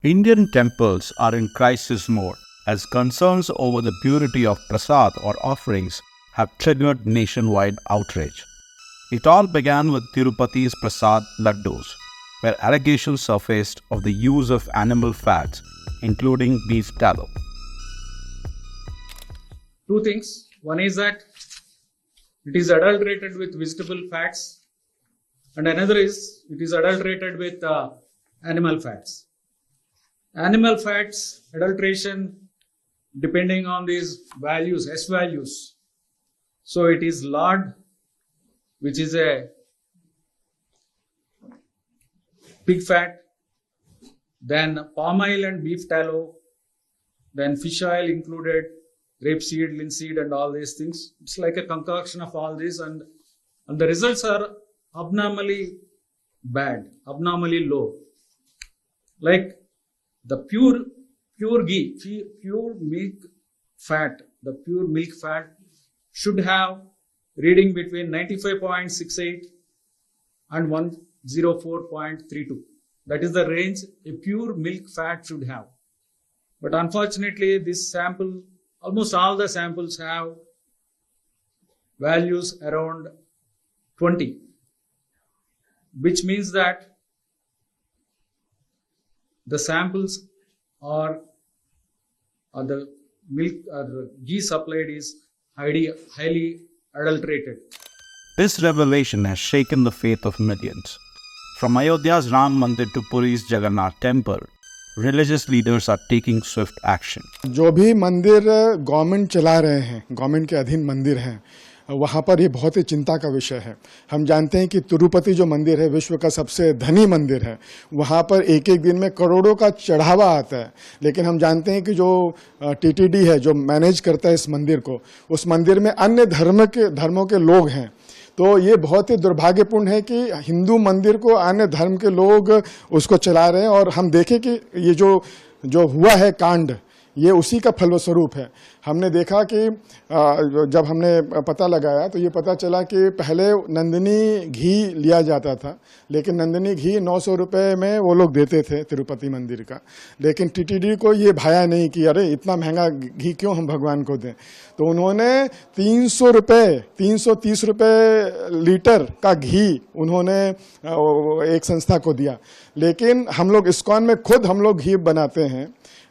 Indian temples are in crisis mode as concerns over the purity of prasad or offerings have triggered nationwide outrage. It all began with Tirupati's prasad laddus, where allegations surfaced of the use of animal fats, including beef tallow. Two things. One is that it is adulterated with vegetable fats, and another is it is adulterated with animal fats. Animal fats adulteration depending on these values, S values. So it is lard, which is a pig fat, then palm oil and beef tallow, then fish oil included, rapeseed, linseed, and all these things. It's like a concoction of all these, and the results are abnormally bad, abnormally low. Like the pure ghee, pure milk fat, the pure milk fat should have reading between 95.68 and 104.32. That is the range a pure milk fat should have. But unfortunately, this sample, almost all the samples have values around 20, which means that the samples or the milk or the ghee supplied is highly adulterated. This revelation has shaken the faith of millions. From Ayodhya's Ram Mandir to Puri's Jagannath Temple, religious leaders are taking swift action. जो भी मंदिर government चला रहे हैं, government के अधीन मंदिर हैं, वहाँ पर ये बहुत ही चिंता का विषय है। हम जानते हैं कि तिरुपति जो मंदिर है विश्व का सबसे धनी मंदिर है, वहाँ पर एक एक दिन में करोड़ों का चढ़ावा आता है। लेकिन हम जानते हैं कि जो टीटीडी है, जो मैनेज करता है इस मंदिर को, उस मंदिर में अन्य धर्मों के लोग हैं। तो ये बहुत ही दुर्भाग्यपूर्ण है कि हिंदू मंदिर को अन्य धर्म के लोग उसको चला रहे हैं। और हम देखें कि ये जो हुआ है कांड, ये उसी का फलस्वरूप है। हमने देखा कि जब हमने पता लगाया तो ये पता चला कि पहले नंदिनी घी लिया जाता था, लेकिन नंदिनी घी 900 रुपये में वो लोग देते थे तिरुपति मंदिर का। लेकिन टीटीडी को ये भाया नहीं कि अरे इतना महंगा घी क्यों हम भगवान को दें, तो उन्होंने 330 रुपये लीटर का घी उन्होंने एक संस्था को दिया। लेकिन हम लोग इस्कॉन में खुद हम लोग घी बनाते हैं।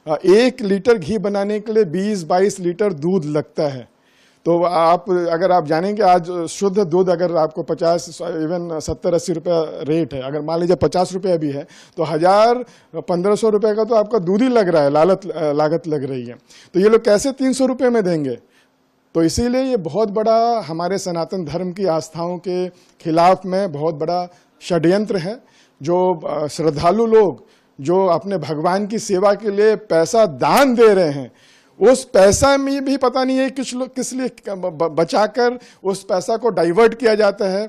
1 लीटर घी बनाने के लिए 20-22 लीटर दूध लगता है। तो अगर आप जानेंगे आज शुद्ध दूध अगर आपको 50 इवन 70-80 रुपये रेट है, अगर मान लीजिए 50 रुपये भी है तो 1000-1500 रुपये का तो आपका दूध ही लग रहा है, लागत लग रही है। तो ये लोग कैसे 300 रुपये में देंगे? तो इसीलिए ये बहुत बड़ा हमारे सनातन धर्म की आस्थाओं के खिलाफ में बहुत बड़ा षड्यंत्र है। जो श्रद्धालु लोग जो अपने भगवान की सेवा के लिए पैसा दान दे रहे हैं, उस पैसा में भी पता नहीं है किस लिए बचाकर उस पैसा को डाइवर्ट किया जाता है।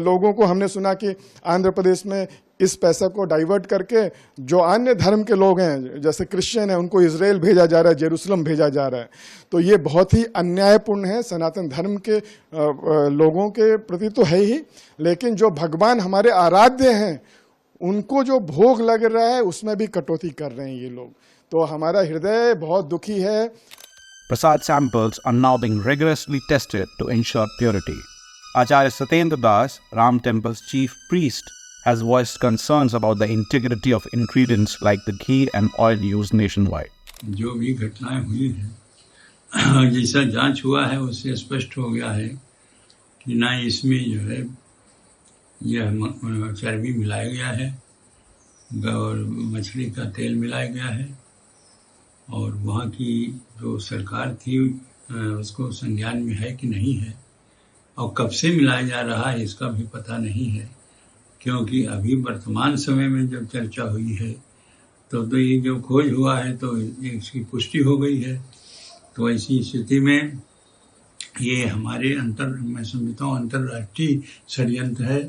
लोगों को हमने सुना कि आंध्र प्रदेश में इस पैसा को डाइवर्ट करके जो अन्य धर्म के लोग हैं, जैसे क्रिश्चियन है, उनको इजराइल भेजा जा रहा है, जेरूसलम भेजा जा रहा है। तो ये बहुत ही अन्यायपूर्ण है सनातन धर्म के लोगों के प्रति तो है ही, लेकिन जो भगवान हमारे आराध्य हैं उनको जो भोग लग रहा है उसमें भी कटौती कर रहे हैं ये लोग। तो हमारा हृदय बहुत दुखी है। Prasad samples are now being rigorously tested to ensure purity. Acharya Satyendra Das, Ram Temple's chief priest, has voiced concerns about the integrity of ingredients like the ghee and oil used nationwide. जो भी घटनाएं हुई हैं, जैसा जांच हुआ है उससे स्पष्ट हो गया है कि ना इसमें जो है यह चर्बी मिलाया गया है और मछली का तेल मिलाया गया है, और वहाँ की जो सरकार थी उसको संज्ञान में है कि नहीं है, और कब से मिलाया जा रहा है इसका भी पता नहीं है। क्योंकि अभी वर्तमान समय में जब चर्चा हुई है तो ये जो खोज हुआ है तो इसकी पुष्टि हो गई है। तो ऐसी स्थिति में ये हमारे मैं समझता हूँ अंतर्राष्ट्रीय षड्यंत्र है।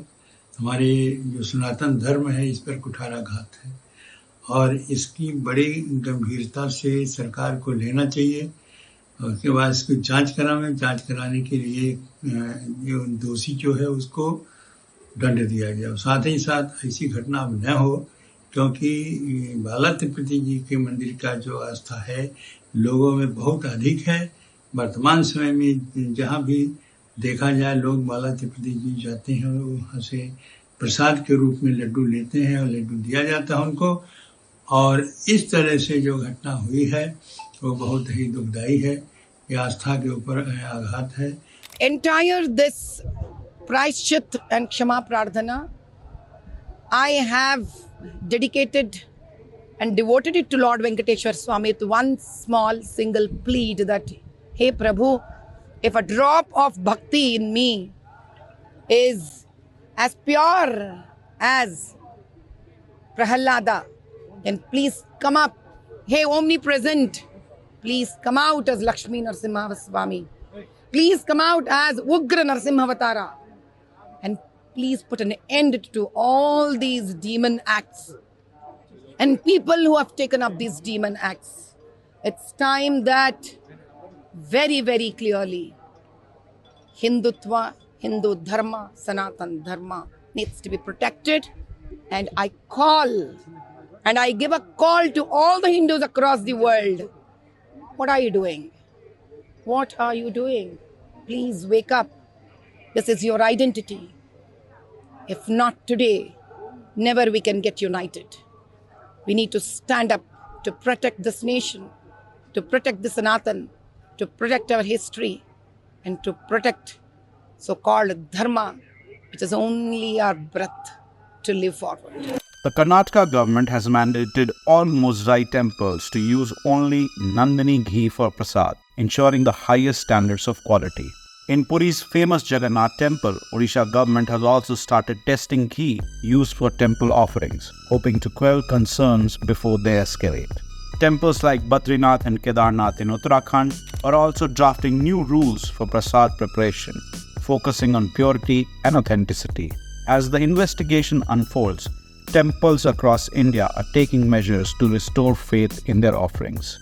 हमारे जो सनातन धर्म है इस पर कुठाराघात है, और इसकी बड़ी गंभीरता से सरकार को लेना चाहिए। और उसके बाद इसकी जांच कराने के लिए जो दोषी जो है उसको दंड दिया गया। साथ ही साथ ऐसी घटना अब न हो क्योंकि बाला तिरुपति जी के मंदिर का जो आस्था है लोगों में बहुत अधिक है। वर्तमान समय में जहाँ भी देखा जाए लोग बाला तिरुपति जी जाते हैं और वहाँ से प्रसाद के रूप में लड्डू लेते हैं और लड्डू दिया जाता है उनको। और इस तरह से जो घटना हुई है वो बहुत ही दुखदाई है। ये आस्था के ऊपर आघात है। Entire this Praishchit and Kshama Prarthana, I have dedicated and devoted it to Lord Venkateshwar Swami with one small single plead that, Hey Prabhu, if a drop of bhakti in me is as pure as Prahalada, then please come up. Hey omnipresent, please come out as Lakshmi Narasimha Swami. Please come out as Ugra Narasimhavatara. And please put an end to all these demon acts and people who have taken up these demon acts. It's time that very, very clearly Hindutva, Hindu Dharma, Sanatan Dharma needs to be protected. And I call and I give a call to all the Hindus across the world. What are you doing? What are you doing? Please wake up. This is your identity. If not today, never we can get united. We need to stand up to protect this nation, to protect the Sanatan, to protect our history, and to protect so-called Dharma, which is only our breath to live forward. The Karnataka government has mandated all Muzrai temples to use only Nandini ghee for prasad, ensuring the highest standards of quality. In Puri's famous Jagannath temple, Odisha government has also started testing ghee used for temple offerings, hoping to quell concerns before they escalate. Temples like Badrinath and Kedarnath in Uttarakhand are also drafting new rules for prasad preparation, focusing on purity and authenticity. As the investigation unfolds, temples across India are taking measures to restore faith in their offerings.